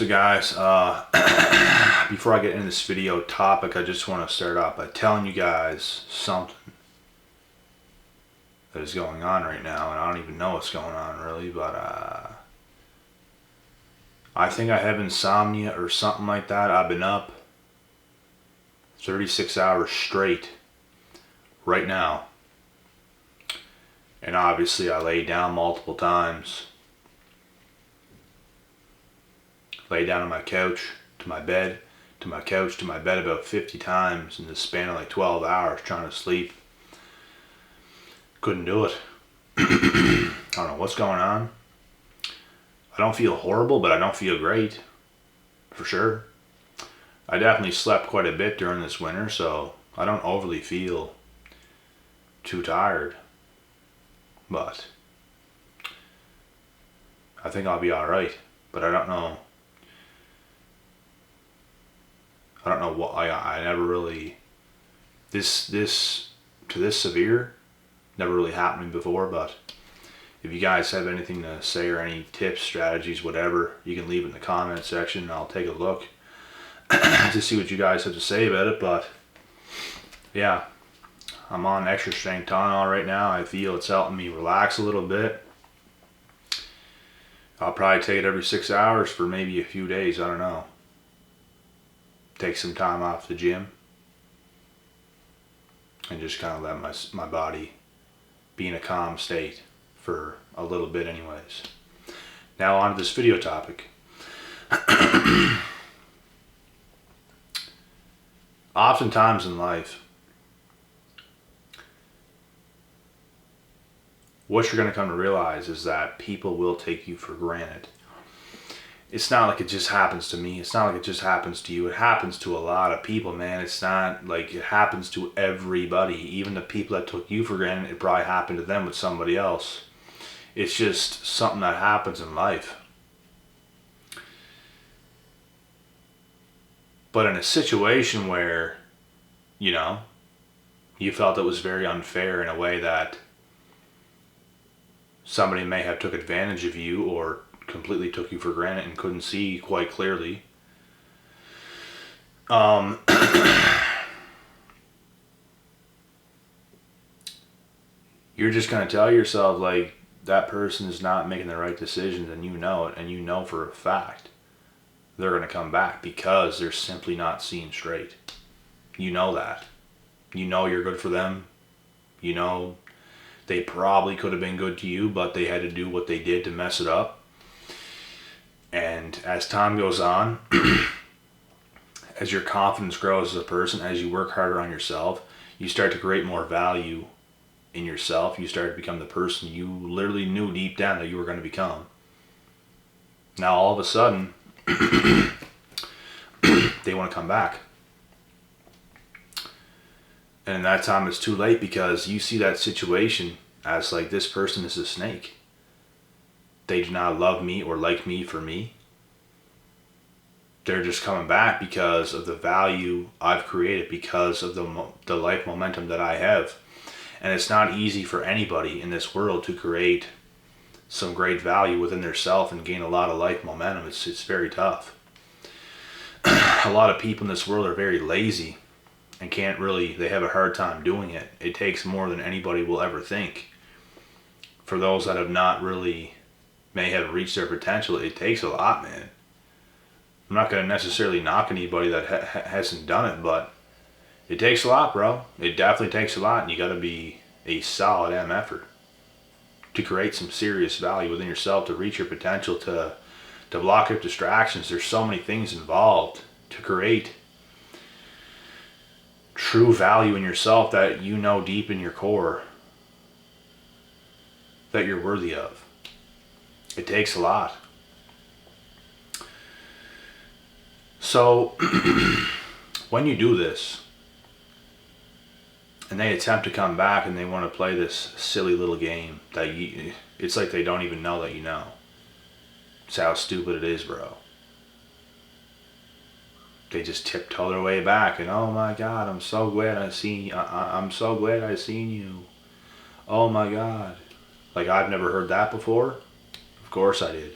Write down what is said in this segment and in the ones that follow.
So guys, before I get into this video topic, I just want to start off by telling you guys something that is going on right now, and I don't even know what's going on really, but I think I have insomnia or something like that. I've been up 36 hours straight right now, and obviously I lay down multiple times. Lay down on my couch, to my bed, to my couch, to my bed about 50 times in the span of like 12 hours trying to sleep. Couldn't do it. I don't know what's going on. I don't feel horrible, but I don't feel great. For sure. I definitely slept quite a bit during this winter, so I don't overly feel too tired. But I think I'll be alright. But I don't know. What I never really this severe never really happened to me before, but if you guys have anything to say or any tips, strategies, whatever, you can leave it in the comment section and I'll take a look to see what you guys have to say about it. But yeah, I'm on extra strength Tylenol right now. I feel it's helping me relax a little bit. I'll probably take it every 6 hours for maybe a few days, I don't know. Take some time off the gym and just kind of let my body be in a calm state for a little bit anyways. Now on to this video topic. Oftentimes in life, what you're going to come to realize is that people will take you for granted. It's not like it just happens to me. It's not like it just happens to you. It happens to a lot of people, man. It's not like it happens to everybody. Even the people that took you for granted, it probably happened to them with somebody else. It's just something that happens in life. But in a situation where, you felt it was very unfair in a way that somebody may have took advantage of you or completely took you for granted and couldn't see quite clearly. You're just going to tell yourself like that person is not making the right decisions, and you know it, and you know for a fact they're going to come back because they're simply not seeing straight. You know that. You know you're good for them. You know they probably could have been good to you, but they had to do what they did to mess it up. And as time goes on, as your confidence grows as a person, as you work harder on yourself, you start to create more value in yourself. You start to become the person you literally knew deep down that you were going to become. Now all of a sudden, they want to come back. And in that time it's too late because you see that situation as like this person is a snake. They do not love me or like me for me. They're just coming back because of the value I've created, because of the life momentum that I have. And it's not easy for anybody in this world to create some great value within their self and gain a lot of life momentum. It's very tough. A lot of people in this world are very lazy and they have a hard time doing it. It takes more than anybody will ever think. For those that have not really may have reached their potential, it takes a lot, man. I'm not going to necessarily knock anybody that hasn't done it, but it takes a lot, bro. It definitely takes a lot, and you got to be a solid effort to create some serious value within yourself, to reach your potential, to block out distractions. There's so many things involved to create true value in yourself that you know deep in your core that you're worthy of. It takes a lot. So when you do this and they attempt to come back and they want to play this silly little game that it's like they don't even know that you know. It's how stupid it is, bro. They just tiptoe their way back and, oh my God, I'm so glad I seen you. I'm so glad I seen you. Oh my God. Like, I've never heard that before. Of course I did.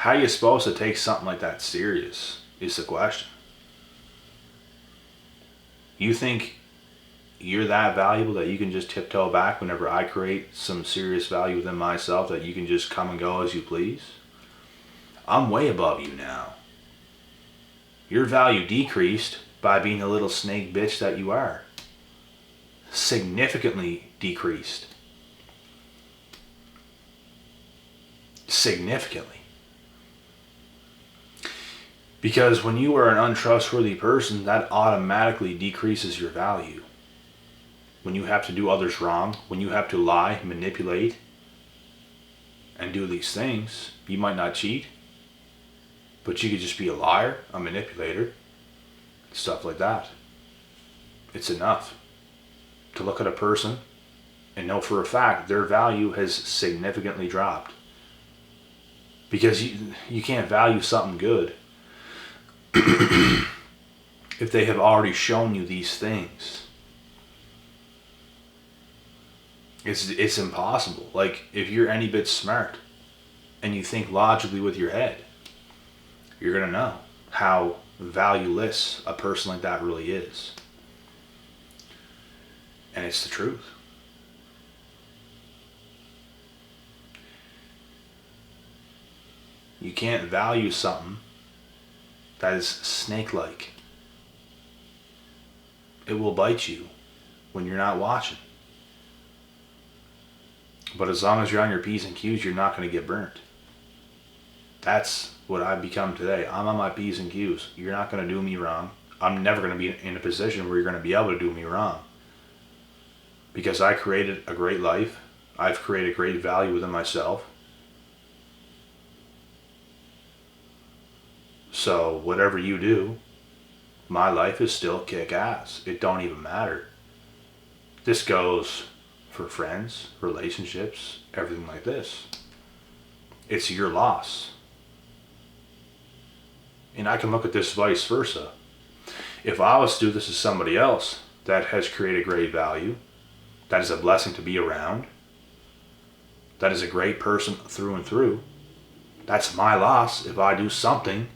How are you supposed to take something like that serious is the question. You think you're that valuable that you can just tiptoe back whenever I create some serious value within myself, that you can just come and go as you please? I'm way above you now. Your value decreased by being the little snake bitch that you are. Significantly decreased. Significantly. Because when you are an untrustworthy person, that automatically decreases your value. When you have to do others wrong, when you have to lie, manipulate, and do these things, you might not cheat, but you could just be a liar, a manipulator, stuff like that. It's enough to look at a person and know for a fact their value has significantly dropped. Because you can't value something good if they have already shown you these things. It's impossible. Like, if you're any bit smart and you think logically with your head, you're going to know how valueless a person like that really is. And it's the truth. You can't value something that is snake-like. It will bite you when you're not watching. But as long as you're on your P's and Q's, you're not going to get burnt. That's what I've become today. I'm on my P's and Q's. You're not going to do me wrong. I'm never going to be in a position where you're going to be able to do me wrong. Because I created a great life. I've created great value within myself. So whatever you do, my life is still kick-ass. It don't even matter. This goes for friends, relationships, everything like this. It's your loss. And I can look at this vice versa. If I was to do this to somebody else that has created great value, that is a blessing to be around, that is a great person through and through, that's my loss if I do something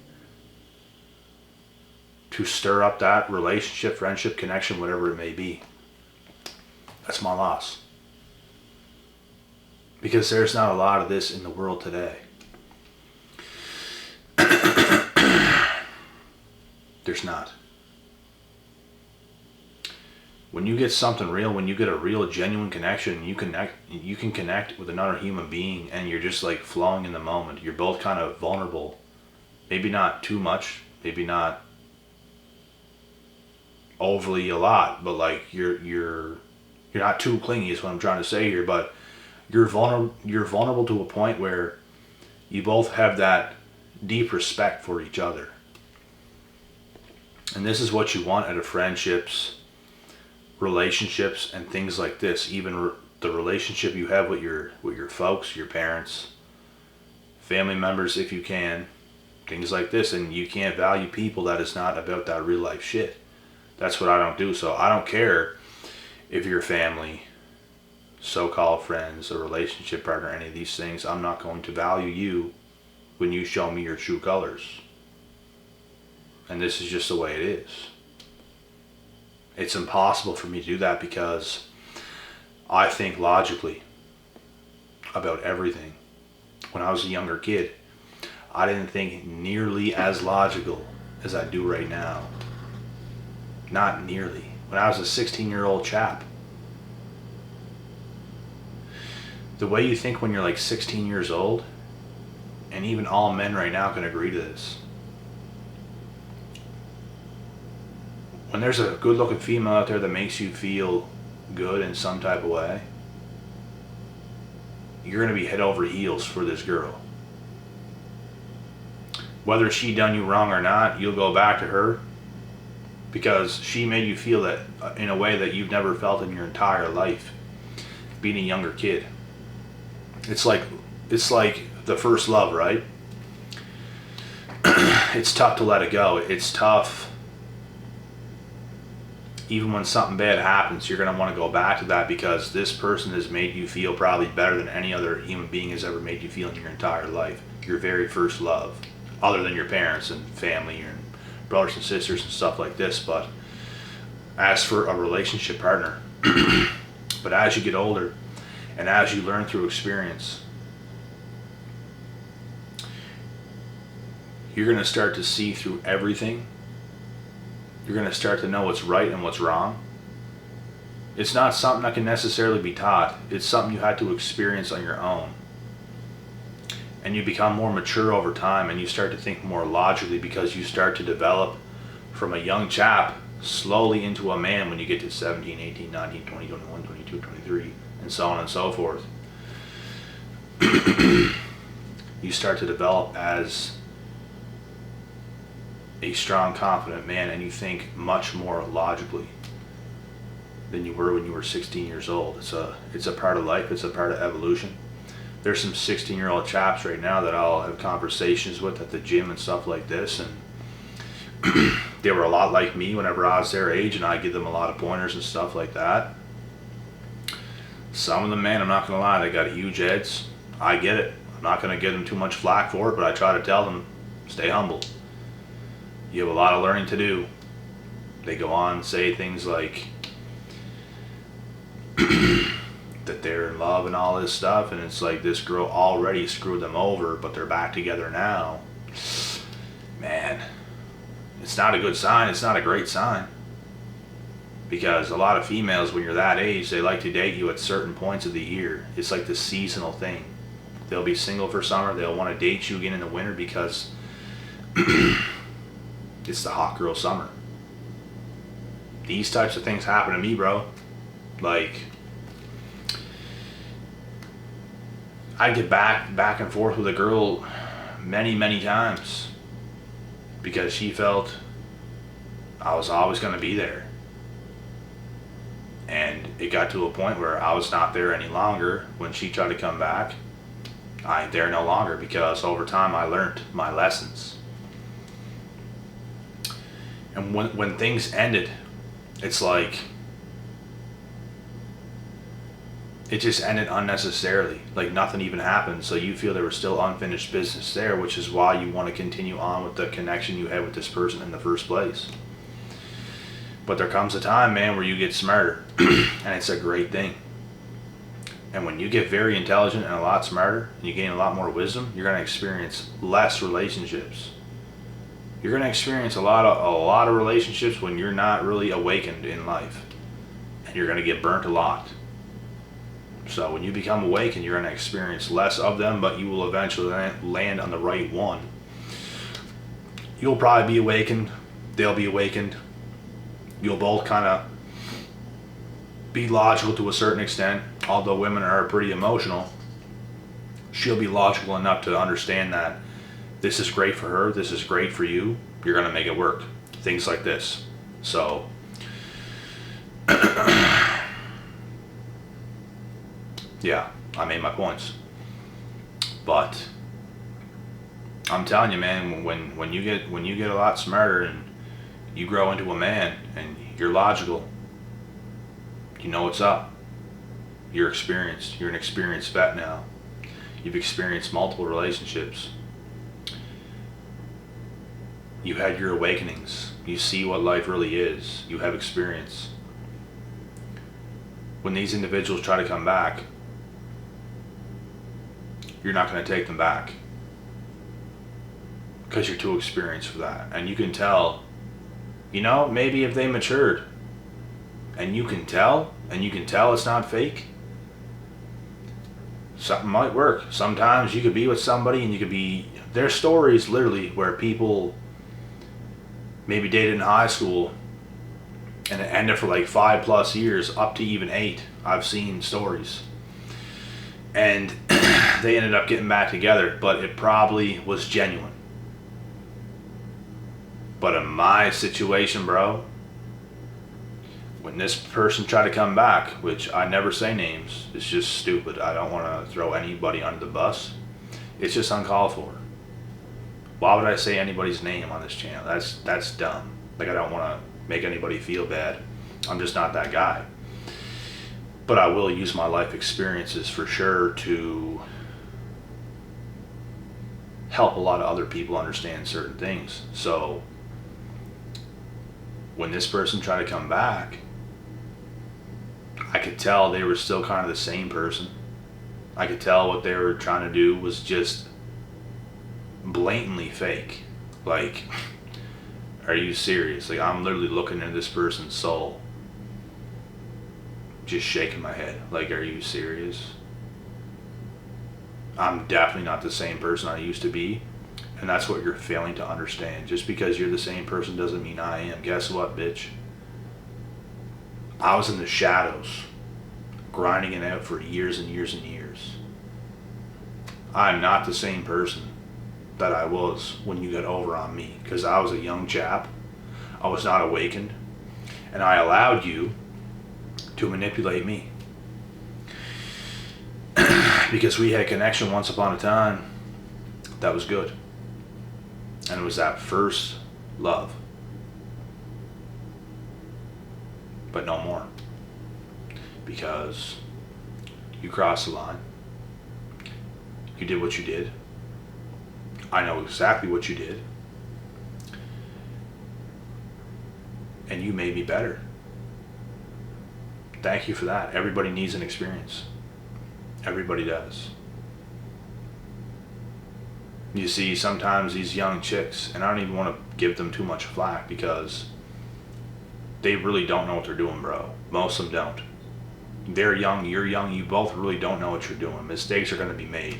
to stir up that relationship, friendship, connection, whatever it may be. That's my loss. Because there's not a lot of this in the world today. There's not. When you get something real, when you get a real genuine connection, you can connect with another human being and you're just like flowing in the moment. You're both kind of vulnerable. Maybe not too much, maybe not overly a lot, but like you're not too clingy is what I'm trying to say here, but you're vulnerable to a point where you both have that deep respect for each other. And this is what you want out of friendships, relationships, and things like this. Even the relationship you have with your folks, your parents, family members, if you can, things like this. And you can't value people that is not about that real life shit. That's what I don't do. So I don't care if your family, so-called friends, a relationship partner, any of these things. I'm not going to value you when you show me your true colors. And this is just the way it is. It's impossible for me to do that because I think logically about everything. When I was a younger kid, I didn't think nearly as logical as I do right now. Not nearly. When I was a 16-year-old chap. The way you think when you're like 16 years old, and even all men right now can agree to this. When there's a good-looking female out there that makes you feel good in some type of way, you're going to be head over heels for this girl. Whether she done you wrong or not, you'll go back to her because she made you feel that in a way that you've never felt in your entire life being a younger kid. It's like the first love, right? It's tough to let it go. It's tough. Even when something bad happens, you're going to want to go back to that because this person has made you feel probably better than any other human being has ever made you feel in your entire life. your very first love, other than your parents and family and brothers and sisters and stuff like this. But as for a relationship partner, but as you get older and as you learn through experience, you're going to start to see through everything. You're going to start to know what's right and what's wrong. It's not something that can necessarily be taught. It's something you had to experience on your own. And you become more mature over time, and you start to think more logically, because you start to develop from a young chap slowly into a man when you get to 17, 18, 19, 20, 21, 22, 23, and so on and so forth. You start to develop as a strong, confident man, and you think much more logically than you were when you were 16 years old. It's a part of life. It's a part of evolution. There's some 16-year-old chaps right now that I'll have conversations with at the gym and stuff like this, and they were a lot like me whenever I was their age, and I give them a lot of pointers and stuff like that. Some of them, man, I'm not gonna lie, they got huge heads. I get it. I'm not gonna give them too much flack for it, but I try to tell them, stay humble. You have a lot of learning to do. They go on and say things like that they're in love and all this stuff, and it's like, this girl already screwed them over, but they're back together now. Man, it's not a good sign. It's not a great sign. Because a lot of females, when you're that age, they like to date you at certain points of the year. It's like the seasonal thing. They'll be single for summer. They'll want to date you again in the winter because it's the hot girl summer. These types of things happen to me, bro. Like, I get back and forth with a girl many times because she felt I was always going to be there. And it got to a point where I was not there any longer. When she tried to come back, I ain't there no longer, because over time I learned my lessons. And when things ended, it's like it just ended unnecessarily. Like nothing even happened. So you feel there was still unfinished business there, which is why you want to continue on with the connection you had with this person in the first place. But there comes a time, man, where you get smarter, and it's a great thing. And when you get very intelligent and a lot smarter, and you gain a lot more wisdom, you're going to experience less relationships. You're going to experience a lot of relationships when you're not really awakened in life, and you're going to get burnt a lot. So when you become awakened, you're going to experience less of them, but you will eventually land on the right one. You'll probably be awakened. They'll be awakened. You'll both kind of be logical to a certain extent. Although women are pretty emotional, she'll be logical enough to understand that this is great for her, this is great for you, you're going to make it work. Things like this. So, yeah, I made my points. But I'm telling you, man, when you get a lot smarter and you grow into a man and you're logical, you know what's up. You're experienced. You're an experienced vet now. You've experienced multiple relationships. You had your awakenings. You see what life really is. You have experience. When these individuals try to come back, you're not going to take them back because you're too experienced for that. And you can tell, maybe if they matured, and you can tell it's not fake, something might work. Sometimes you could be with somebody and there's stories literally where people maybe dated in high school and it ended for like 5+ years, up to even 8. I've seen stories. And they ended up getting back together, but it probably was genuine. But in my situation, bro, when this person tried to come back, which I never say names, it's just stupid. I don't want to throw anybody under the bus. It's just uncalled for. Why would I say anybody's name on this channel? That's dumb. Like, I don't want to make anybody feel bad. I'm just not that guy. But I will use my life experiences for sure to help a lot of other people understand certain things. So when this person tried to come back, I could tell they were still kind of the same person. I could tell what they were trying to do was just blatantly fake. Like, are you serious? Like, I'm literally looking into this person's soul, just shaking my head. Like, are you serious? I'm definitely not the same person I used to be. And that's what you're failing to understand. Just because you're the same person doesn't mean I am. Guess what, bitch? I was in the shadows, grinding it out for years and years and years. I'm not the same person that I was when you got over on me. Because I was a young chap. I was not awakened. And I allowed you to manipulate me. Because we had connection once upon a time that was good. And it was that first love. But no more. Because you crossed the line. You did what you did. I know exactly what you did. And you made me better. Thank you for that. Everybody needs an experience. Everybody does. You see, sometimes these young chicks, and I don't even want to give them too much flack because they really don't know what they're doing, bro. Most of them don't. They're young, you're young, you both really don't know what you're doing. Mistakes are going to be made.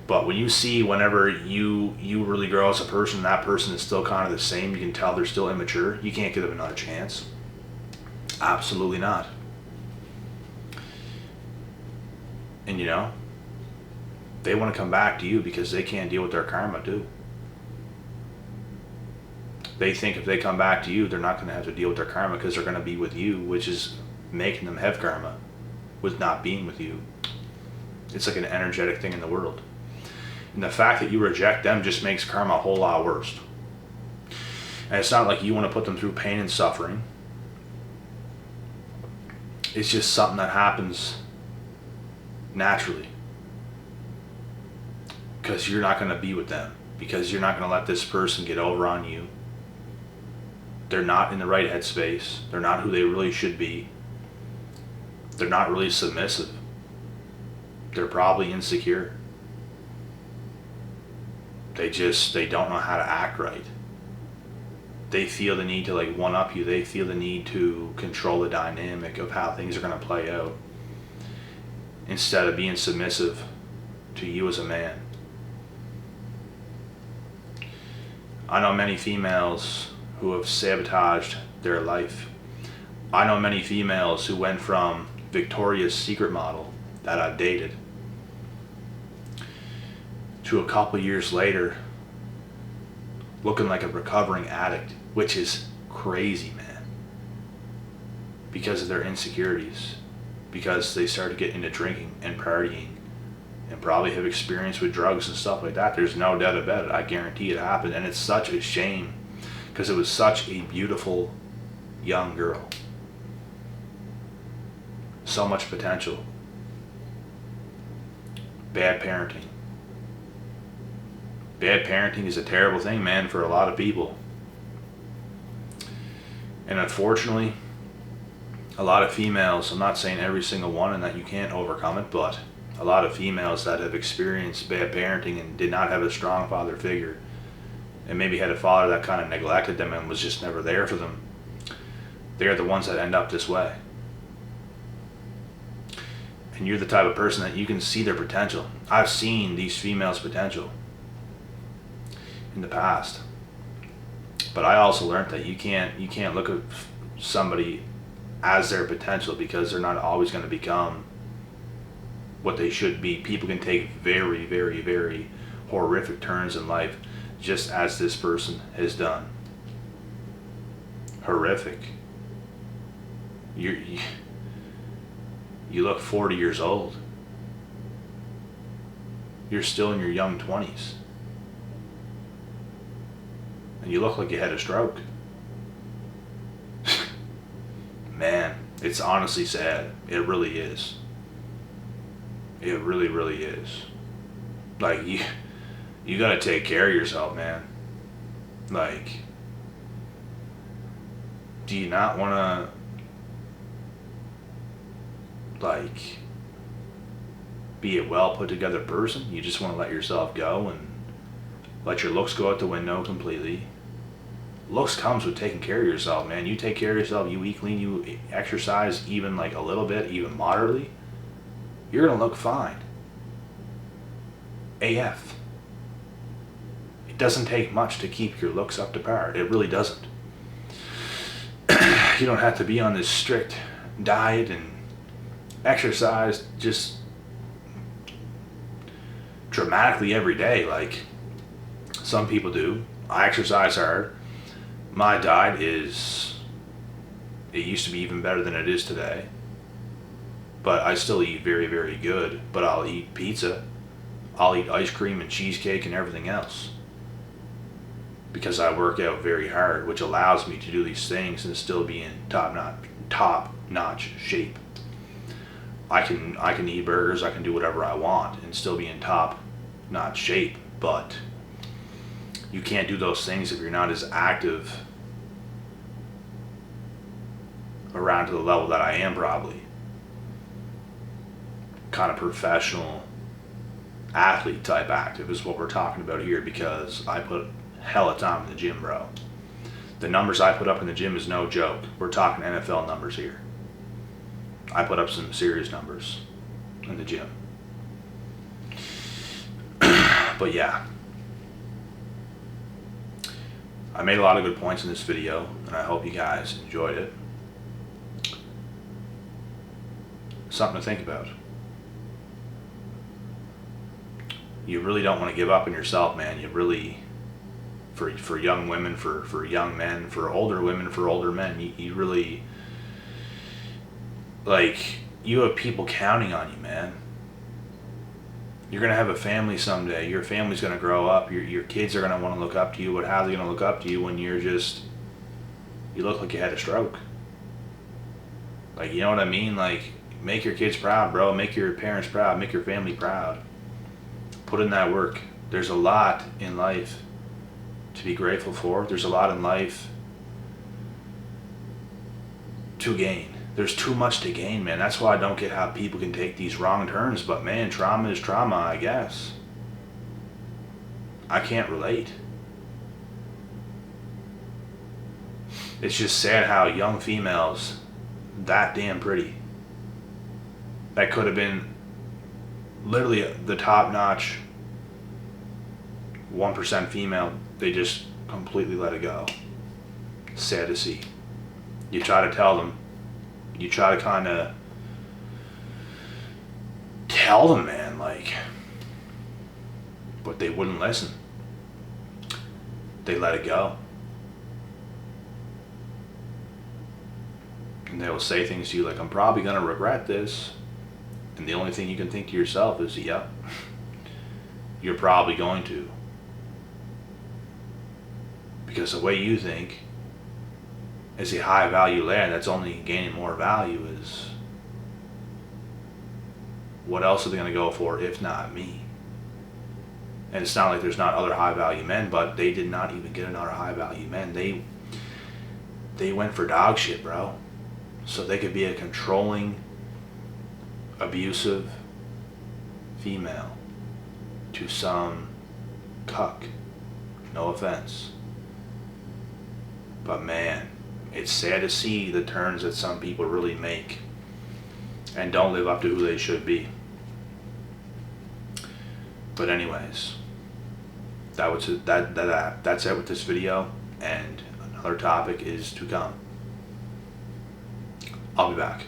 But when you see whenever you really grow as a person, that person is still kind of the same, you can tell they're still immature, you can't give them another chance. Absolutely not. And you know, they want to come back to you because they can't deal with their karma too. They think if they come back to you, they're not going to have to deal with their karma because they're going to be with you, which is making them have karma with not being with you. It's like an energetic thing in the world. And the fact that you reject them just makes karma a whole lot worse. And it's not like you want to put them through pain and suffering. It's just something that happens naturally. Because you're not going to be with them. Because you're not going to let this person get over on you. They're not in the right headspace. They're not who they really should be. They're not really submissive. They're probably insecure. They don't know how to act right. They feel the need to like one-up you. They feel the need to control the dynamic of how things are going to play out. Instead of being submissive to you as a man. I know many females who have sabotaged their life. I know many females who went from Victoria's Secret model that I've dated to a couple years later looking like a recovering addict, which is crazy, man. Because of their insecurities. Because they started getting into drinking and partying and probably have experience with drugs and stuff like that. There's no doubt about it. I guarantee it happened. And it's such a shame because it was such a beautiful young girl. So much potential. Bad parenting. Bad parenting is a terrible thing, man, for a lot of people. And unfortunately, a lot of females, I'm not saying every single one and that you can't overcome it, but a lot of females that have experienced bad parenting and did not have a strong father figure and maybe had a father that kind of neglected them and was just never there for them, they're the ones that end up this way. And you're the type of person that you can see their potential. I've seen these females' potential in the past. But I also learned that you can't look at somebody as their potential because they're not always going to become what they should be. People can take very, very, very horrific turns in life, just as this person has done. Horrific. You look 40 years old. You're still in your young 20s. And you look like you had a stroke. Man, it's honestly sad. It really is. It really, really is. Like, you gotta take care of yourself, man. Like, do you not wanna, like, be a well put together person? You just wanna let yourself go and let your looks go out the window completely? Looks comes with taking care of yourself, man. You take care of yourself, you eat clean, you exercise even like a little bit, even moderately, you're gonna look fine. AF. It doesn't take much to keep your looks up to par. It really doesn't. You don't have to be on this strict diet and exercise just dramatically every day like some people do. I exercise hard. My diet it used to be even better than it is today. But I still eat very, very good. But I'll eat pizza. I'll eat ice cream and cheesecake and everything else. Because I work out very hard, which allows me to do these things and still be in top-notch shape. I can eat burgers, I can do whatever I want and still be in top-notch shape, but you can't do those things if you're not as active around to the level that I am, probably. Kind of professional athlete type active is what we're talking about here, because I put hella time in the gym, bro. The numbers I put up in the gym is no joke. We're talking NFL numbers here. I put up some serious numbers in the gym. But yeah, I made a lot of good points in this video, and I hope you guys enjoyed it. Something to think about. You really don't want to give up on yourself, man. You really, for young women, for young men, for older women, for older men, you really, like, you have people counting on you, man. You're going to have a family someday. Your family's going to grow up. Your kids are going to want to look up to you, but how are they going to look up to you when you look like you had a stroke? Like, you know what I mean? Like, make your kids proud, bro. Make your parents proud. Make your family proud. Put in that work. There's a lot in life to be grateful for. There's a lot in life to gain. There's too much to gain, man. That's why I don't get how people can take these wrong turns. But man, trauma is trauma, I guess. I can't relate. It's just sad how young females, that damn pretty, that could have been literally the top-notch 1% female, they just completely let it go. Sad to see. You try to tell them, you try to kind of tell them, man, like, but they wouldn't listen. They let it go. And they will say things to you like, I'm probably going to regret this. And the only thing you can think to yourself is, yep, you're probably going to. Because the way you think, as a high value land that's only gaining more value, is what else are they going to go for if not me? And it's not like there's not other high value men, but they did not even get another high value man. They went for dog shit, bro. So they could be a controlling, abusive female to some cuck. No offense. But man, it's sad to see the turns that some people really make and don't live up to who they should be. But anyways, that's it with this video, and another topic is to come. I'll be back.